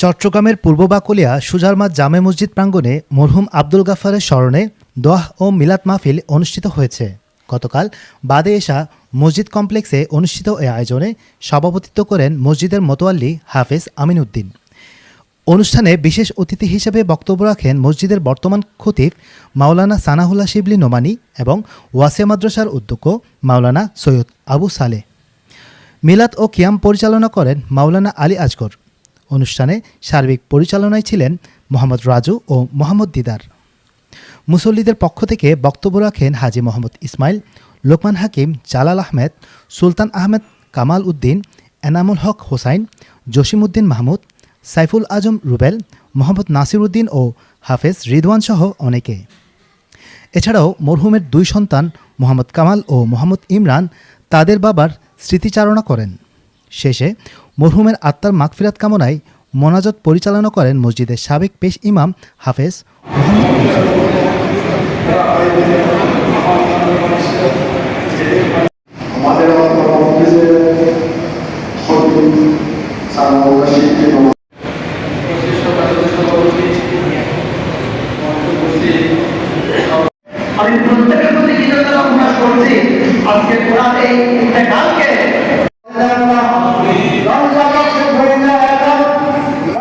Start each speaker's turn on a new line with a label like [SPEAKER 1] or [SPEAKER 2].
[SPEAKER 1] চট্টগ্রামের পূর্ব বাকলিয়া সুজারমাত জামে মসজিদ প্রাঙ্গণে মরহুম আব্দুল গাফফারের স্মরণে দোয়া ও মিলাদ মাহফিল অনুষ্ঠিত হয়েছে। গতকাল বাদে এশা মসজিদ কমপ্লেক্সে অনুষ্ঠিত এই আয়োজনে সভাপতিত্ব করেন মসজিদের মোতোয়াল্লি হাফেজ আমিন উদ্দিন। অনুষ্ঠানে বিশেষ অতিথি হিসেবে বক্তব্য রাখেন মসজিদের বর্তমান খতিব মাওলানা সানাহুল্লাহ শিবলি নোমানী এবং ওয়াসিয়া মাদ্রাসার অধ্যক্ষ মাওলানা সৈয়দ আবু সালেহ। মিলাদ ও কিয়াম পরিচালনা করেন মাওলানা আলী আজগর। অনুষ্ঠানে সার্বিক পরিচালনায় ছিলেন মোহাম্মদ রাজু ও মোহাম্মদ দিদার। মুসল্লিদের পক্ষ থেকে বক্তব্য রাখেন হাজী মোহাম্মদ ইসমাইল, লোকমান হাকিম, জালাল আহমেদ, সুলতান আহমেদ, কামাল উদ্দিন, এনামুল হক হোসাইন, জসিমউদ্দিন মাহমুদ, সাইফুল আজম রুবেল, মোহাম্মদ নাসির উদ্দিন ও হাফেজ রিদওয়ান সহ অনেকে। এছাড়াও মরহুমের দুই সন্তান মোহাম্মদ কামাল ও মোহাম্মদ ইমরান তাদের বাবার স্মৃতিচারণা করেন। শেষে মরহুমের আত্মার মাগফিরাত কামনায় মোনাজাত পরিচালনা করেন মসজিদের সাবেক পেশ ইমাম হাফেজ মোহাম্মদ।